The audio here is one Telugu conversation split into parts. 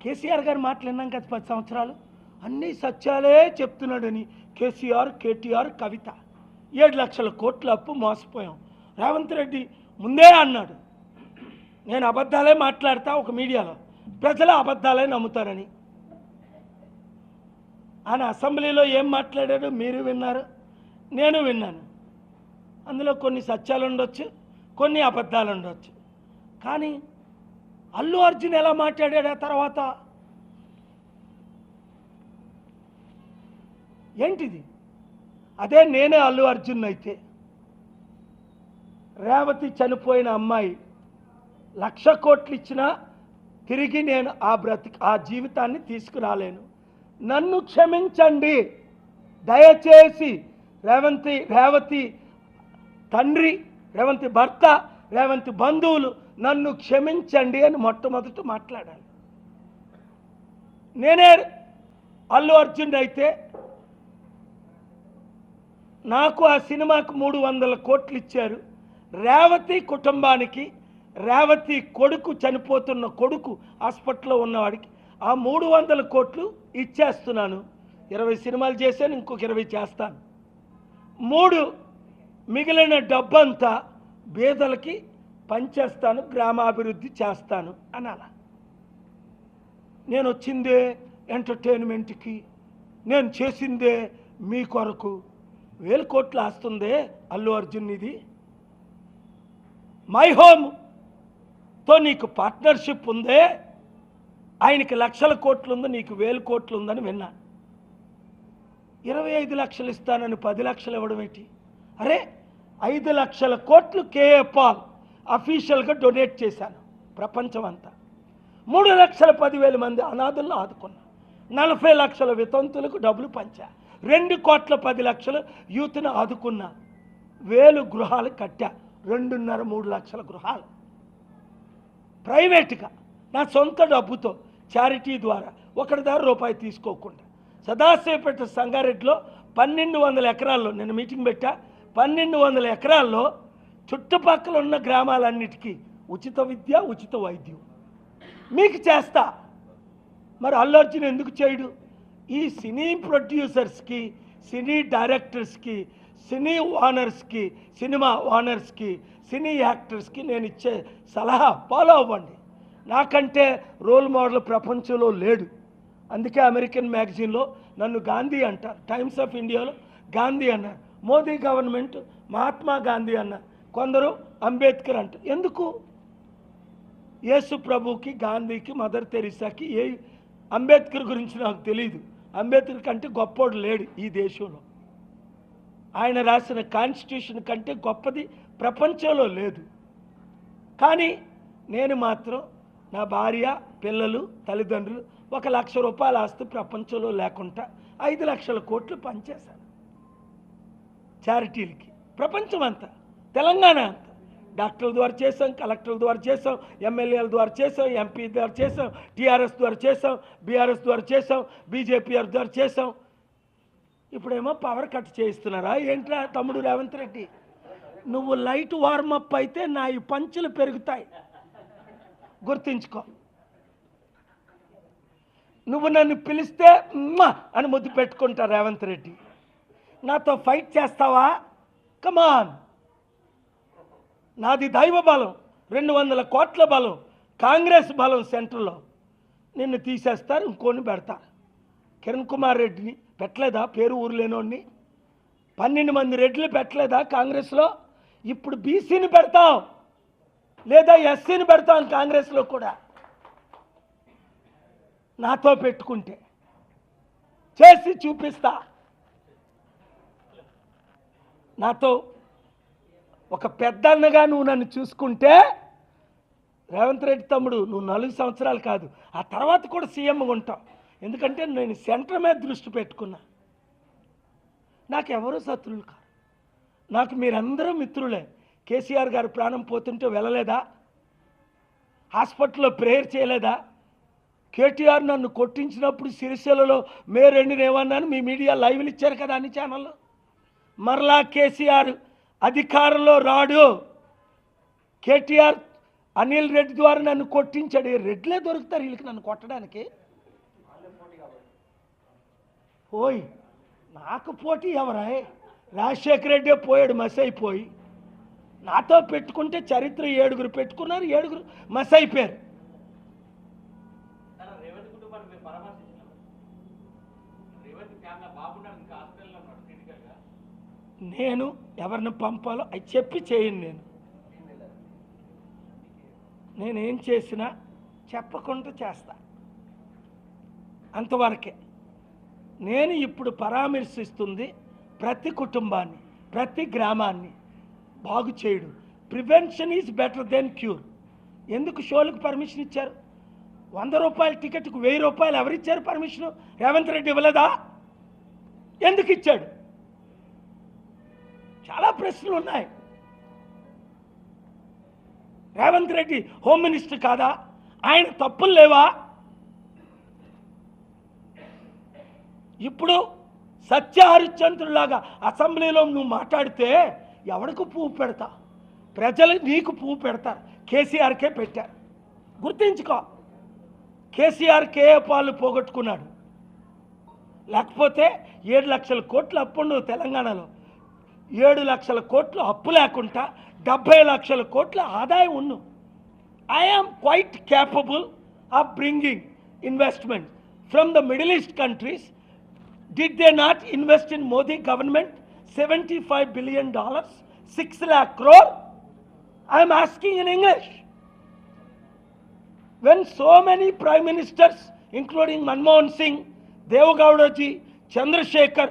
కేసీఆర్ గారు మాట్లాడినాం కదా 10 సంవత్సరాలు అన్నీ సత్యాలే చెప్తున్నాడని కేసీఆర్, కేటీఆర్, కవిత 7 లక్షల కోట్ల అప్పు మోసపోయాం. రేవంత్ రెడ్డి ముందే అన్నాడు, నేను అబద్ధాలే మాట్లాడతా ఒక మీడియాలో, ప్రజలు అబద్ధాలే నమ్ముతారని. ఆయన అసెంబ్లీలో ఏం మాట్లాడాడో మీరు విన్నారు, నేను విన్నాను. అందులో కొన్ని సత్యాలు ఉండొచ్చు, కొన్ని అబద్ధాలు ఉండొచ్చు. కానీ అల్లు అర్జున్ ఎలా మాట్లాడాడు ఆ తర్వాత? ఏంటిది? అదే నేనే అల్లు అర్జున్ అయితే రేవతి చనిపోయిన అమ్మాయి 1,00,000 కోట్లు ఇచ్చినా తిరిగి నేను ఆ జీవితాన్ని తీసుకురాలేను. నన్ను క్షమించండి దయచేసి. రేవతి తండ్రి, రేవంతి భర్త, రేవంతి బంధువులు నన్ను క్షమించండి అని మొట్టమొదట మాట్లాడాలి. నేనే అల్లు అర్జున్ అయితే నాకు ఆ సినిమాకు 300 కోట్లు ఇచ్చారు. రేవతి కుటుంబానికి, రేవతి కొడుకు చనిపోతున్న కొడుకు హాస్పిటల్లో ఉన్నవాడికి ఆ 300 కోట్లు ఇచ్చేస్తున్నాను. 20 సినిమాలు చేశాను, ఇంకొక 20 చేస్తాను. 3 మిగిలిన డబ్బంతా పేదలకి పంచేస్తాను, గ్రామాభివృద్ధి చేస్తాను అనాల. నేను వచ్చిందే ఎంటర్టైన్మెంట్కి, నేను చేసిందే మీ కొరకు. 1000 కోట్లు ఆస్తుందే అల్లు అర్జున్. ఇది మై హోమ్తో నీకు పార్ట్నర్షిప్ ఉందే, ఆయనకి 1,00,000 కోట్లు ఉంది, నీకు 1000 కోట్లు ఉందని విన్నాను. 25 లక్షలు ఇస్తానని 10 లక్షలు ఇవ్వడం ఏంటి? అరే 5 లక్షల కోట్లు కేఏ పాల్ అఫీషియల్గా డొనేట్ చేశాను ప్రపంచం అంతా. 3,10,000 మంది అనాథులను ఆదుకున్నా. 40 లక్షల వితంతులకు డబ్బులు పంచా. 2,10,00,000 యూత్ను ఆదుకున్నా. 1000 గృహాలు కట్టా. 2.5-3 లక్షల గృహాలు ప్రైవేట్గా నా సొంత డబ్బుతో చారిటీ ద్వారా ఒకటి ద్వారా రూపాయి తీసుకోకుండా. సదాశివపేట సంగారెడ్డిలో 1,200 ఎకరాల్లో నేను మీటింగ్ పెట్టా. 1,200 ఎకరాల్లో చుట్టుపక్కల ఉన్న గ్రామాలన్నిటికీ ఉచిత విద్య, ఉచిత వైద్యం మీకు చేస్తా. మరి అల్లు అర్జున్ ఎందుకు చేయడు? ఈ సినీ ప్రొడ్యూసర్స్కి, సినీ డైరెక్టర్స్కి, సినీ ఓనర్స్కి, సినిమా ఓనర్స్కి, సినీ యాక్టర్స్కి నేను ఇచ్చే సలహా ఫాలో అవ్వండి. నాకంటే రోల్ మోడల్ ప్రపంచంలో లేడు. అందుకే అమెరికన్ మ్యాగజైన్లో నన్ను గాంధీ అంటారు, టైమ్స్ ఆఫ్ ఇండియాలో గాంధీ అన్నారు, మోదీ గవర్నమెంట్ మహాత్మా గాంధీ అన్నారు, కొందరు అంబేద్కర్ అంటారు. ఎందుకు? యేసు ప్రభుకి, గాంధీకి, మదర్ తెరీసాకి అంబేద్కర్ గురించి నాకు తెలియదు. అంబేద్కర్ కంటే గొప్పోడు లేడు ఈ దేశంలో. ఆయన రాసిన కాన్స్టిట్యూషన్ కంటే గొప్పది ప్రపంచంలో లేదు. కానీ నేను మాత్రం నా భార్య, పిల్లలు, తల్లిదండ్రులు 1,00,000 రూపాయల ఆస్తి ప్రపంచంలో లేకుండా 5 లక్షల కోట్లు పనిచేశాను చారిటీలకి. ప్రపంచం అంతా, తెలంగాణ అంతా డాక్టర్ల ద్వారా చేసాం, కలెక్టర్ల ద్వారా చేసాం, ఎమ్మెల్యేల ద్వారా చేసాం, ఎంపీ ద్వారా చేసాం, టీఆర్ఎస్ ద్వారా చేసాం, బీఆర్ఎస్ ద్వారా చేసాం, బీజేపీ ద్వారా చేసాం. ఇప్పుడేమో పవర్ కట్ చేయిస్తున్నారా ఏంట్రా తమ్ముడు రేవంత్ రెడ్డి? నువ్వు లైట్ వార్మప్ అయితే నా ఈ పంచులు పెరుగుతాయి, గుర్తించుకో. నువ్వు నన్ను పిలిస్తే అని ముద్దు పెట్టుకుంటా రేవంత్ రెడ్డి. నాతో ఫైట్ చేస్తావా? కమాన్. నాది దైవ బలం, 200 కోట్ల బలం, కాంగ్రెస్ బలం సెంటర్లో. నిన్ను తీసేస్తారు, ఇంకోని పెడతారు. కిరణ్ కుమార్ రెడ్డిని పెట్టలేదా? పేరు ఊరు లేనోడిని 12 మంది రెడ్లు పెట్టలేదా కాంగ్రెస్లో? ఇప్పుడు బీసీని పెడతాం, లేదా ఎస్సీని పెడతాం కాంగ్రెస్లో కూడా. నాతో పెట్టుకుంటే చేసి చూపిస్తా. నాతో ఒక పెద్దన్నగా నువ్వు నన్ను చూసుకుంటే రేవంత్ రెడ్డి తమ్ముడు, నువ్వు 4 సంవత్సరాలు కాదు, ఆ తర్వాత కూడా సీఎంగా ఉంటావు. ఎందుకంటే నేను సెంటర్ మీద దృష్టి పెట్టుకున్నా. నాకెవరూ శత్రువులు కాదు, నాకు మీరందరూ మిత్రులే. కేసీఆర్ గారు ప్రాణం పోతుంటే వెళ్ళలేదా? హాస్పిటల్లో ప్రేయర్ చేయలేదా? కేటీఆర్ నన్ను కొట్టించినప్పుడు సిరిసిల్లలో మే 2న ఏమన్నాను? మీ మీడియా లైవ్లు ఇచ్చారు కదా అన్ని ఛానల్లో. మరలా కేసీఆర్ అధికారంలో రాడు, కేటీఆర్ అనిల్ రెడ్డి ద్వారా నన్ను కొట్టించాడు. రెడ్లే దొరుకుతారు వీళ్ళకి నన్ను కొట్టడానికి. పోయి నాకు పోటీ ఎవరా? రాజశేఖర రెడ్డి పోయాడు మస్ అయిపోయి. నాతో పెట్టుకుంటే చరిత్ర 7 పెట్టుకున్నారు, 7 మస్ అయిపోయారు. నేను ఎవరిని పంపాలో అది చెప్పి చేయను. నేనేం చేసినా చెప్పకుండా చేస్తా, అంతవరకే. నేను ఇప్పుడు పరామర్శిస్తుంది ప్రతి కుటుంబాన్ని, ప్రతి గ్రామాన్ని బాగు చేయడు. Prevention is better than cure. ఎందుకు షోలకు పర్మిషన్ ఇచ్చారు? 100 రూపాయల టికెట్కు 1000 రూపాయలు ఎవరిచ్చారు పర్మిషను? రేవంత్ రెడ్డి ఇవ్వలేదా? ఎందుకు ఇచ్చాడు? చాలా ప్రశ్నలు ఉన్నాయి. రేవంత్ రెడ్డి హోమ్ మినిస్టర్ కాదా? ఆయన తప్పులు లేవా? ఇప్పుడు సత్య హరిశ్చంద్రులాగా అసెంబ్లీలో నువ్వు మాట్లాడితే ఎవరికి పువ్వు పెడతా? ప్రజలు నీకు పువ్వు పెడతారు. కేసీఆర్కే పెట్టారు. గుర్తించుకో, కేసీఆర్ కేఏ పాలు పోగొట్టుకున్నాడు. లేకపోతే 7 లక్షల కోట్ల అప్పుడు తెలంగాణలో 7 లక్షల కోట్లు అప్పు లేకుండా 70 లక్షల కోట్ల ఆదాయం ఉన్ను. I am quite capable of bringing investment from the middle east countries. Did they not invest in Modi government $75 billion, 6 lakh crore? I am asking in English. When so many prime ministers, including Manmohan Singh, Devgowda ji, Chandrasekhar,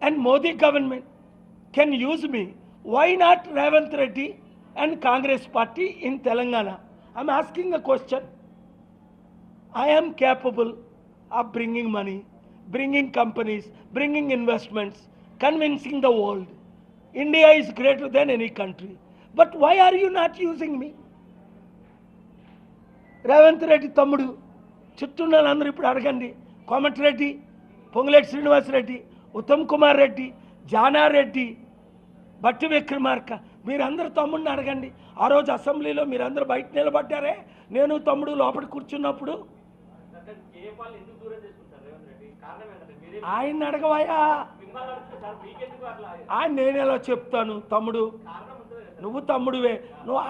and Modi government can use me, why not Ravant Reddy and Congress party in Telangana? I am asking a question. I am capable of bringing money, bringing companies, bringing investments, convincing the world India is greater than any country. But why are you not using me? Revanth Reddy తమ్ముడు చుట్టూన్న వాళ్ళందరూ ఇప్పుడు అడగండి. కోమటిరెడ్డి, పొంగులేటి శ్రీనివాసరెడ్డి, ఉత్తమ్ కుమార్ రెడ్డి, జానారెడ్డి, బట్టి విక్రమార్క, మీరందరూ తమ్ముడిని అడగండి. ఆ రోజు అసెంబ్లీలో మీరందరూ బయట నిలబడ్డారే, నేను తమ్ముడు లోపల కూర్చున్నప్పుడు. ఆయన అడగవయ్యా, ఆయన నేనేలా చెప్తాను? తమ్ముడు, నువ్వు తమ్ముడువే, నువ్వు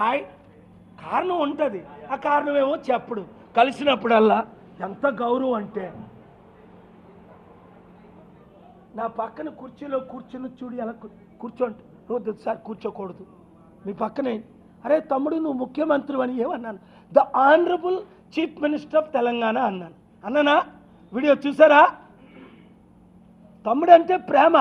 కారణం ఉంటుంది. ఆ కారణం ఏమో చెప్పడు. కలిసినప్పుడల్లా ఎంత గౌరవం అంటే, నా పక్కన కుర్చీలో కూర్చుని చూడు ఎలా కూర్చోండి. నువ్వు సార్ కూర్చోకూడదు మీ పక్కనే. అరే తమ్ముడు, నువ్వు ముఖ్యమంత్రి అని ఏమన్నాను? The honourable chief minister of Telangana అన్నాను. అన్నానా? వీడియో చూసారా? తమ్ముడు అంటే ప్రేమ.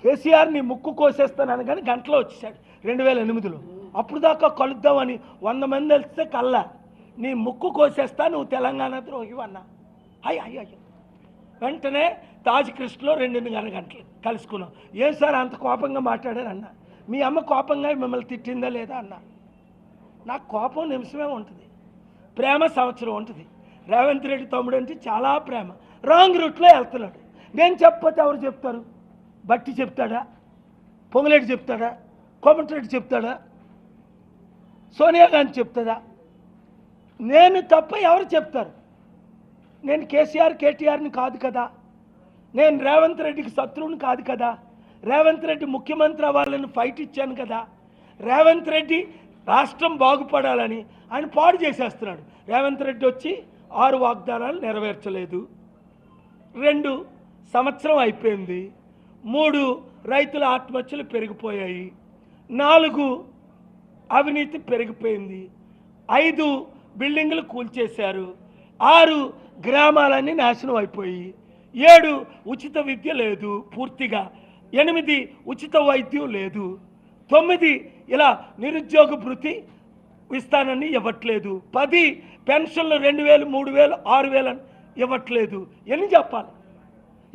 కేసీఆర్ నీ ముక్కు కోసేస్తానని కానీ గంటలో వచ్చేసాడు 2008లో. అప్పుడు దాకా కలుద్దామని 100 మంది వెళ్తే కల్లా నీ ముక్కు కోసేస్తా, నువ్వు తెలంగాణ ద్రోహి అన్నా. అయ్యో వెంటనే తాజ్ క్రిస్ట్లో 2.5 గంటలు కలుసుకున్నాం. ఏం సార్ అంత కోపంగా మాట్లాడారు అన్న. మీ అమ్మ కోపంగా మిమ్మల్ని తిట్టిందా లేదా అన్న. నాకు కోపం నిమిషమే ఉంటుంది, ప్రేమ సంవత్సరం ఉంటుంది. రేవంత్ రెడ్డి తమ్ముడు అంటే చాలా ప్రేమ. రాంగ్ రూట్లో వెళ్తున్నాడు. నేను చెప్పకపోతే ఎవరు చెప్తారు? బట్టి చెప్తాడా? పొంగులేటి చెప్తాడా? కోమటిరెడ్డి చెప్తాడా? సోనియా గాంధీ చెప్తాడా? నేను తప్ప ఎవరు చెప్తారు? నేను కేసీఆర్ కేటీఆర్ని కాదు కదా, నేను రేవంత్ రెడ్డికి శత్రువుని కాదు కదా, రేవంత్ రెడ్డి ముఖ్యమంత్రి అవ్వాలని ఫైట్ ఇచ్చాను కదా. రేవంత్ రెడ్డి రాష్ట్రం బాగుపడాలని ఆయన పాడు చేసేస్తున్నాడు. రేవంత్ రెడ్డి వచ్చి 6 వాగ్దానాలు నెరవేర్చలేదు. 2 సంవత్సరం అయిపోయింది. 3 రైతుల ఆత్మహత్యలు పెరిగిపోయాయి. 4 అవినీతి పెరిగిపోయింది. 5 బిల్డింగులు కూల్చేశారు. 6 గ్రామాలన్నీ నాశనం అయిపోయి. 7 ఉచిత విద్య లేదు పూర్తిగా. 8 ఉచిత వైద్యం లేదు. 9 ఇలా నిరుద్యోగ భృతి ఇస్తానని ఇవ్వట్లేదు. 10 పెన్షన్లు 2000, 3000, 6000 ఇవ్వట్లేదు. ఎన్ని చెప్పాలి?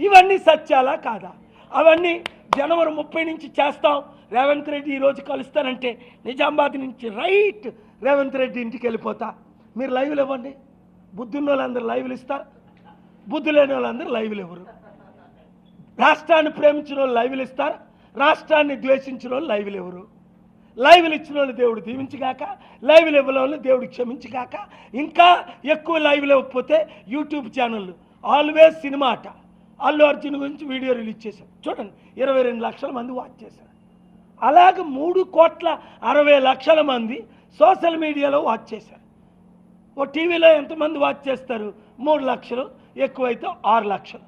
ఇవన్నీ సత్యాలా కాదా? అవన్నీ జనవరి 30 నుంచి చేస్తాం. రేవంత్ రెడ్డి ఈరోజు కలుస్తానంటే నిజామాబాద్ నుంచి రైట్ రేవంత్ రెడ్డి ఇంటికి వెళ్ళిపోతా. మీరు లైవ్లు ఇవ్వండి. బుద్ధున్న వాళ్ళందరూ లైవ్లు ఇస్తారు, బుద్ధి లేని వాళ్ళందరూ లైవ్లు ఇవ్వరు. రాష్ట్రాన్ని ప్రేమించిన వాళ్ళు లైవ్లు ఇస్తారు, రాష్ట్రాన్ని ద్వేషించిన వాళ్ళు లైవ్లు ఇవ్వరు. లైవ్లు ఇచ్చిన వాళ్ళు దేవుడు దీవించగాక, లైవ్లు ఇవ్వని వాళ్ళు దేవుడు క్షమించగాక. ఇంకా ఎక్కువ లైవ్లు ఇవ్వకపోతే యూట్యూబ్ ఛానళ్ళు ఆల్వేస్ సినిమా అట అల్లు అర్జున్ గురించి వీడియో రిలీజ్ చేశారు, చూడండి 22 లక్షల మంది వాచ్ చేశారు. అలాగే 3,60,00,000 మంది సోషల్ మీడియాలో వాచ్ చేశారు. ఓ టీవీలో ఎంతమంది వాచ్ చేస్తారు? 3 లక్షలు, ఎక్కువైతే 6 లక్షలు.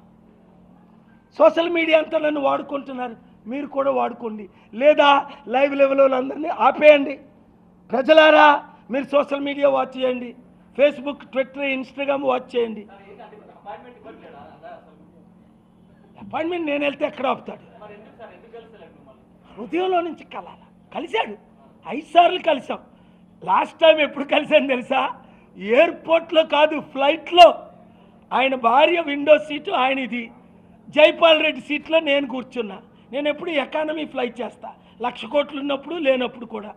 సోషల్ మీడియా అంతా నన్ను వాడుకుంటున్నారు, మీరు కూడా వాడుకోండి. లేదా లైవ్ లెవెల్ అందరినీ ఆపేయండి. ప్రజలారా మీరు సోషల్ మీడియా వాచ్ చేయండి, ఫేస్బుక్, ట్విట్టర్, ఇన్స్టాగ్రామ్ వాచ్ చేయండి. అపాయింట్మెంట్ నేను వెళ్తే ఎక్కడ ఆపుతాడు? హృదయంలో నుంచి కలిశాడు. 5 సార్లు కలిసాం. లాస్ట్ టైం ఎప్పుడు కలిసాను తెలుసా? ఎయిర్పోర్ట్లో కాదు, ఫ్లైట్లో. ఆయన భార్య విండో సీటు ఆయన ఇది, జైపాల్ రెడ్డి సీట్లో నేను కూర్చున్నా. నేను ఎప్పుడు ఎకానమీ ఫ్లైట్ చేస్తా, 1,00,000 కోట్లు ఉన్నప్పుడు లేనప్పుడు కూడా.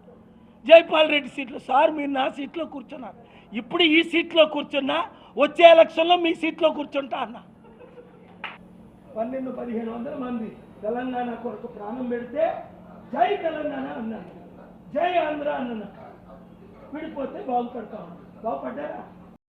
జైపాల్ రెడ్డి సీట్లో, సార్ మీరు నా సీట్లో కూర్చున్నారు, ఇప్పుడు ఈ సీట్లో కూర్చున్నా, వచ్చే ఎలక్షన్లో మీ సీట్లో కూర్చుంటా అన్న. 1,200-1,500 మంది తెలంగాణ కొరకు ప్రాణం పెడితే జై తెలంగాణ అన్నాను, జై ఆంధ్ర అన్నాను. విడిపోతే బాగుపడతాం. బాగుపడ్డారా?